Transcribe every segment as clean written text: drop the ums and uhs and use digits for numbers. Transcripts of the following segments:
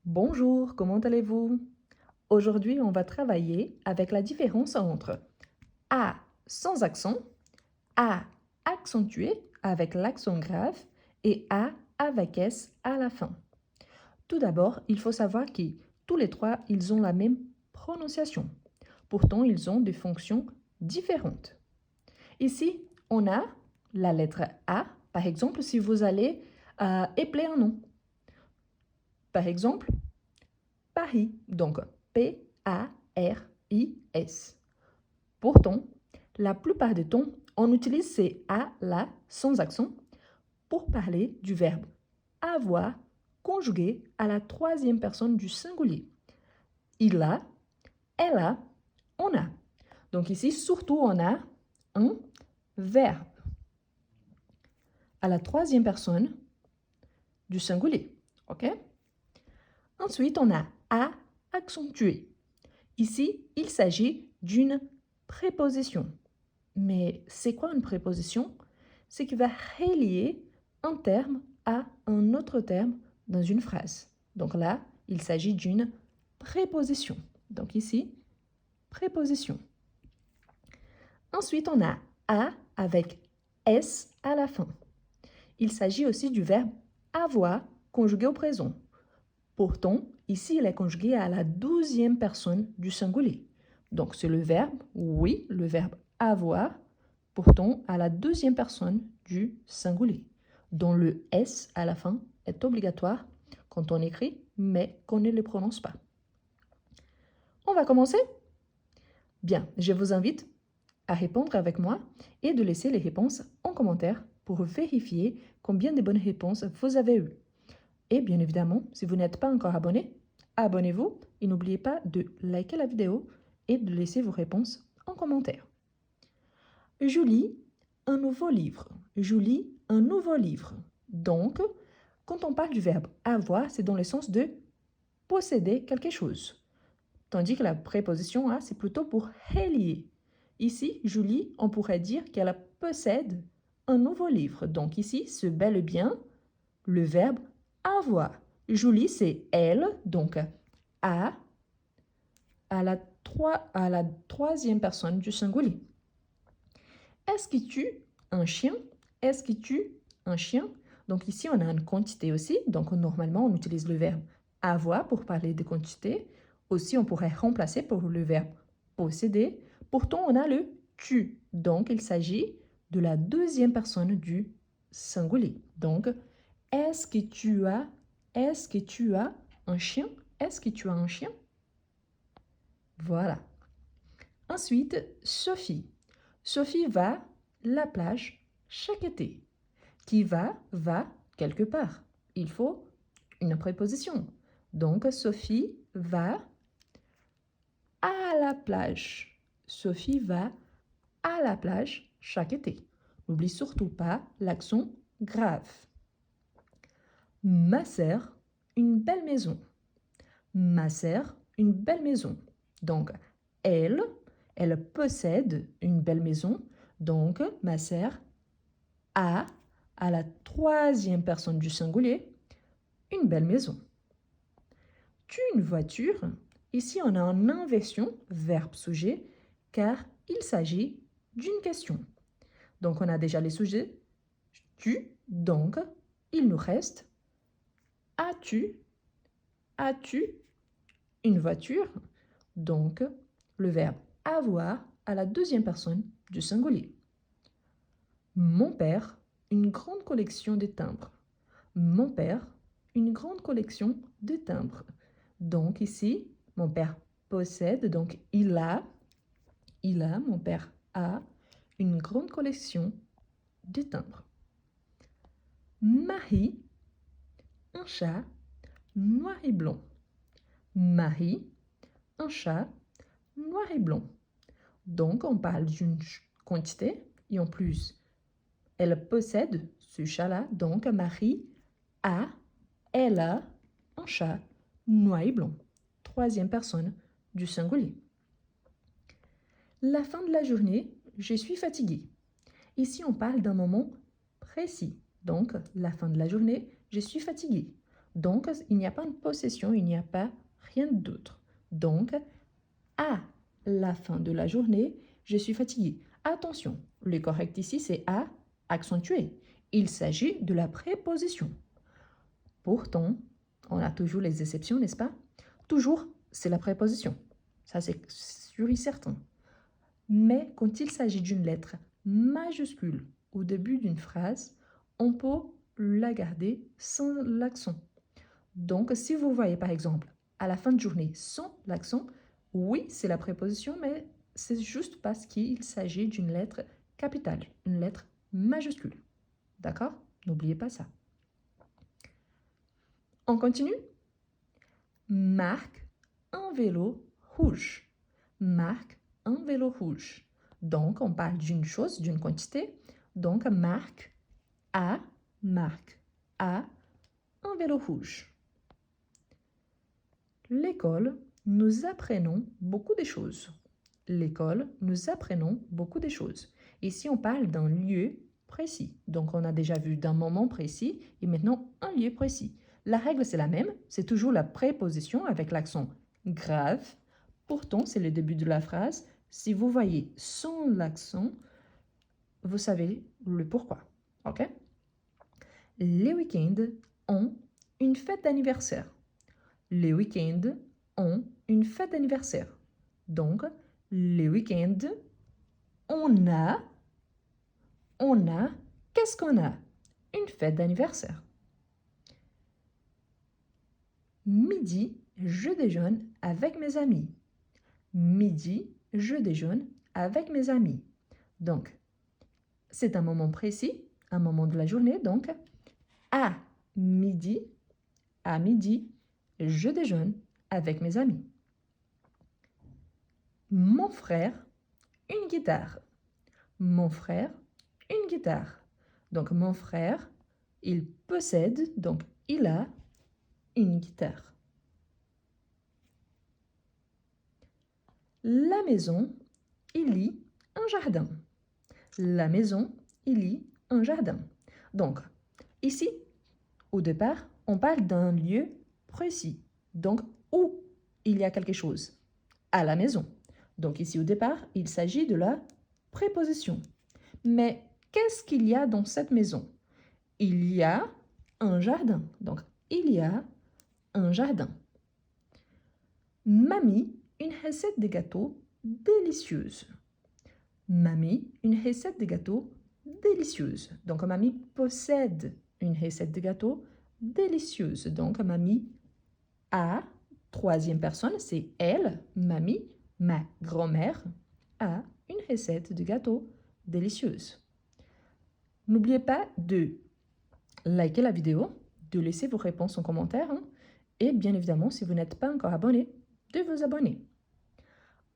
Bonjour, comment allez-vous? Aujourd'hui, on va travailler avec la différence entre A sans accent, A accentué avec l'accent grave et A avec S à la fin. Tout d'abord, il faut savoir que tous les trois, ils ont la même prononciation. Pourtant, ils ont des fonctions différentes. Ici, on a la lettre A. Par exemple, si vous allez épeler un nom. Par exemple, Paris, donc P-A-R-I-S. Pourtant, la plupart du temps, on utilise ces A-là sans accent pour parler du verbe avoir conjugué à la troisième personne du singulier. Il a, elle a, on a. Donc ici, surtout, on a un verbe à la troisième personne du singulier. OK? Ensuite, on a A accentué. Ici, il s'agit d'une préposition. Mais c'est quoi une préposition? C'est qui va relier un terme à un autre terme dans une phrase. Donc là, il s'agit d'une préposition. Donc ici, préposition. Ensuite, on a A avec S à la fin. Il s'agit aussi du verbe avoir conjugué au présent. Pourtant, ici, il est conjugué à la 12e personne du singulier. Donc, c'est le verbe, oui, le verbe avoir, pourtant à la 2e personne du singulier, dont le S à la fin est obligatoire quand on écrit, mais qu'on ne le prononce pas. On va commencer? Bien, je vous invite à répondre avec moi et de laisser les réponses en commentaire pour vérifier combien de bonnes réponses vous avez eues. Et bien évidemment, si vous n'êtes pas encore abonné, abonnez-vous et n'oubliez pas de liker la vidéo et de laisser vos réponses en commentaire. Je lis un nouveau livre. Je lis un nouveau livre. Donc, quand on parle du verbe avoir, c'est dans le sens de posséder quelque chose. Tandis que la préposition A, c'est plutôt pour relier. Ici, Julie, on pourrait dire qu'elle possède un nouveau livre. Donc ici, c'est bel et bien le verbe avoir. Julie, c'est elle, donc A à la troisième personne du singulier. Est-ce que tu un chien? Est-ce que tu un chien? Donc ici, on a une quantité aussi. Donc normalement, on utilise le verbe avoir pour parler de quantité. Aussi, on pourrait remplacer pour le verbe posséder. Pourtant, on a le tu. Donc, il s'agit de la deuxième personne du singulier. Donc, est-ce que tu as un chien? Est-ce que tu as un chien? Voilà. Ensuite, Sophie. Sophie va la plage chaque été. Qui va quelque part. Il faut une préposition. Donc, Sophie va à la plage. Sophie va à la plage chaque été. N'oublie surtout pas l'accent grave. Ma sœur, une belle maison. Ma sœur, une belle maison. Donc, elle possède une belle maison. Donc, ma sœur a, à la troisième personne du singulier, une belle maison. Tu une voiture? Ici, on a une inversion, verbe-sujet, car il s'agit d'une question. Donc, on a déjà les sujets. Tu, donc, il nous reste as-tu une voiture? Donc, le verbe avoir à la deuxième personne du singulier. Mon père, une grande collection de timbres. Mon père, une grande collection de timbres. Donc ici, mon père possède, donc mon père a une grande collection de timbres. Marie, un chat noir et blanc. Marie, un chat noir et blanc. Donc on parle d'une quantité et en plus, elle possède ce chat-là. Donc Marie elle a un chat noir et blanc. Troisième personne du singulier. La fin de la journée, je suis fatiguée. Ici, on parle d'un moment précis. Donc, la fin de la journée, je suis fatiguée. Donc, il n'y a pas de possession, il n'y a pas rien d'autre. Donc, à la fin de la journée, je suis fatigué. Attention, le correct ici, c'est à accentué. Il s'agit de la préposition. Pourtant, on a toujours les exceptions, n'est-ce pas? Toujours, c'est la préposition. Ça, c'est sûr et certain. Mais quand il s'agit d'une lettre majuscule au début d'une phrase, on peut la garder sans l'accent. Donc, si vous voyez par exemple à la fin de journée sans l'accent, oui, c'est la préposition, mais c'est juste parce qu'il s'agit d'une lettre capitale, une lettre majuscule. D'accord? N'oubliez pas ça. On continue? Marque un vélo rouge. Marque un vélo rouge. Donc, on parle d'une chose, d'une quantité. Donc, marque a un vélo rouge. L'école, nous apprenons beaucoup de choses. L'école, nous apprenons beaucoup de choses. Ici, on parle d'un lieu précis. Donc, on a déjà vu d'un moment précis et maintenant un lieu précis. La règle, c'est la même. C'est toujours la préposition avec l'accent grave. Pourtant, c'est le début de la phrase. Si vous voyez sans l'accent, vous savez le pourquoi. OK? Les week-ends ont une fête d'anniversaire. Les week-ends ont une fête d'anniversaire. Donc, les week-ends, on a, qu'est-ce qu'on a? Une fête d'anniversaire. Midi, je déjeune avec mes amis. Midi, je déjeune avec mes amis. Donc, c'est un moment précis, un moment de la journée. Donc, à midi, je déjeune avec mes amis. Mon frère, une guitare. Mon frère, une guitare. Donc, mon frère, il possède, donc il a une guitare. La maison, il y a un jardin. La maison, il y a un jardin. Donc, ici, au départ, on parle d'un lieu précis. Donc, où il y a quelque chose? À la maison. Donc, ici, au départ, il s'agit de la préposition. Mais qu'est-ce qu'il y a dans cette maison? Il y a un jardin. Donc, il y a un jardin. Mamie, une recette de gâteau délicieuse. Mamie, une recette de gâteau délicieuse. Donc, mamie possède une recette de gâteau délicieuse. Donc, mamie a, troisième personne, c'est elle, mamie, ma grand-mère, a une recette de gâteau délicieuse. N'oubliez pas de liker la vidéo, de laisser vos réponses en commentaire et bien évidemment, si vous n'êtes pas encore abonné, de vous abonner.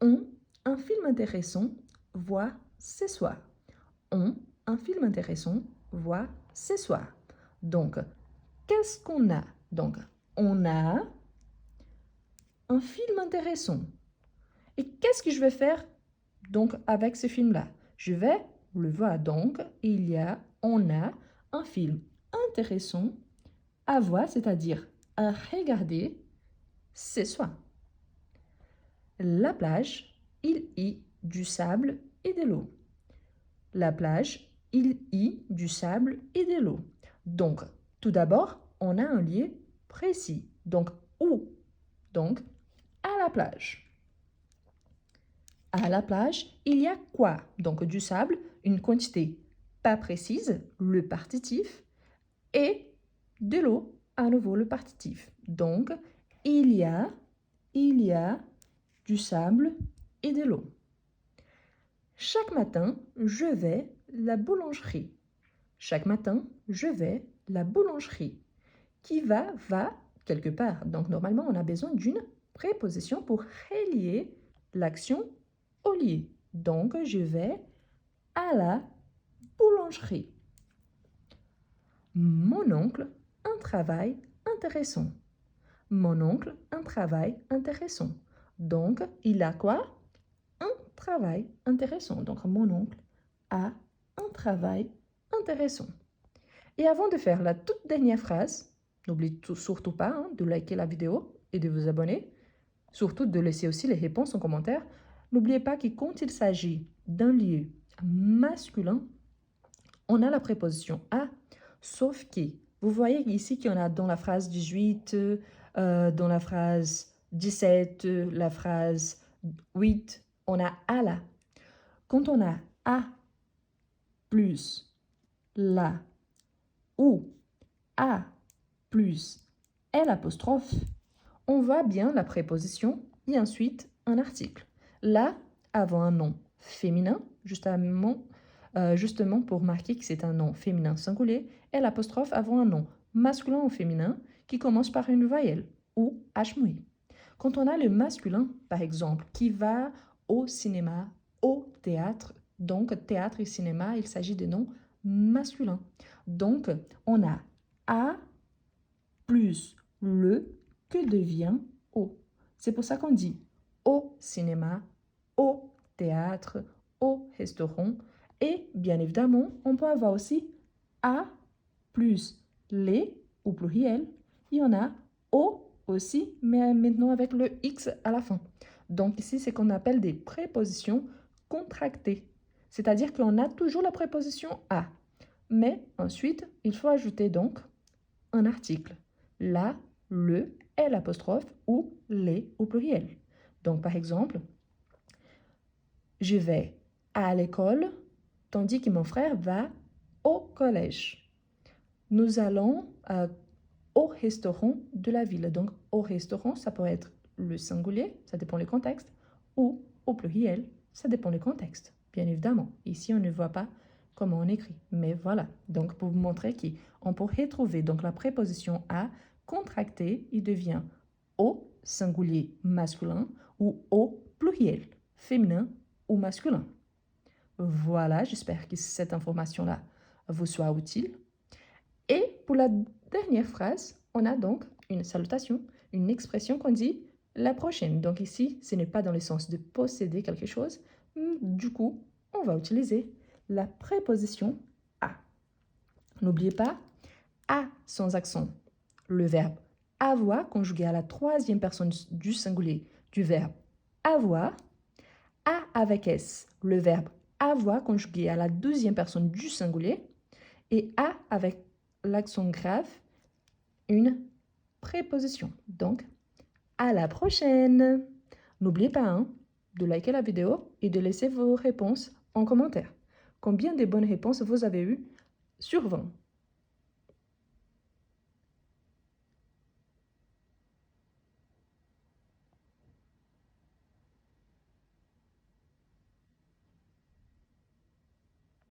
Un film intéressant, voit ce soir. Un film intéressant, voit ce soir. Donc, qu'est-ce qu'on a? Donc, on a un film intéressant. Et qu'est-ce que je vais faire donc avec ce film-là? Je vais le voir. Donc, on a un film intéressant à voir, c'est-à-dire à regarder ce soir. La plage, il y a du sable et de l'eau. La plage, il y a du sable et de l'eau. Donc, tout d'abord, on a un lieu précis. Donc, où? Donc, à la plage. À la plage, il y a quoi? Donc, du sable, une quantité pas précise, le partitif, et de l'eau, à nouveau le partitif. Donc, il y a du sable et de l'eau. Chaque matin, je vais à la boulangerie. Chaque matin, je vais à la boulangerie. Qui va quelque part. Donc, normalement, on a besoin d'une préposition pour relier l'action au lieu. Donc, je vais à la boulangerie. Mon oncle, un travail intéressant. Mon oncle, un travail intéressant. Donc, il a quoi? Un travail intéressant. Donc, mon oncle a un travail intéressant. Et avant de faire la toute dernière phrase, N'oubliez surtout pas de liker la vidéo et de vous abonner. Surtout de laisser aussi les réponses en commentaire. N'oubliez pas que quand il s'agit d'un lieu masculin, on a la préposition à, sauf que vous voyez ici qu'il y en a dans la phrase 18, dans la phrase 17, la phrase 8, on a à là. Quand on a à plus la ou à plus l'apostrophe, on voit bien la préposition et ensuite un article. Là, avant un nom féminin, justement pour marquer que c'est un nom féminin singulier, et l'apostrophe avant un nom masculin ou féminin qui commence par une voyelle ou H muet. Quand on a le masculin, par exemple, qui va au cinéma, au théâtre, donc théâtre et cinéma, il s'agit de noms masculins. Donc, on a A plus le que devient au. C'est pour ça qu'on dit au cinéma, au théâtre, au restaurant. Et bien évidemment, on peut avoir aussi à plus les au pluriel. Il y en a au aussi, mais maintenant avec le X à la fin. Donc ici, c'est qu'on appelle des prépositions contractées. C'est-à-dire qu'on a toujours la préposition à. Mais ensuite, il faut ajouter donc un article. La, le, l'apostrophe ou les au pluriel. Donc par exemple, je vais à l'école, tandis que mon frère va au collège. Nous allons au restaurant de la ville. Donc, au restaurant, ça peut être le singulier, ça dépend du contexte, ou au pluriel, ça dépend du contexte, bien évidemment. Ici, on ne voit pas comment on écrit, mais voilà. Donc, pour vous montrer qu'on peut retrouver donc la préposition à contractée, il devient au singulier masculin ou au pluriel féminin ou masculin. Voilà, j'espère que cette information-là vous soit utile. Et pour la dernière phrase, on a donc une salutation, une expression qu'on dit la prochaine. Donc ici, ce n'est pas dans le sens de posséder quelque chose. Du coup, on va utiliser la préposition à. N'oubliez pas, à sans accent. Le verbe avoir conjugué à la troisième personne du singulier du verbe avoir. À avec S, le verbe avoir conjugué à la deuxième personne du singulier. Et à avec l'accent grave, une préposition. Donc, à la prochaine! N'oubliez pas de liker la vidéo et de laisser vos réponses en commentaire. Combien de bonnes réponses vous avez eues sur 20?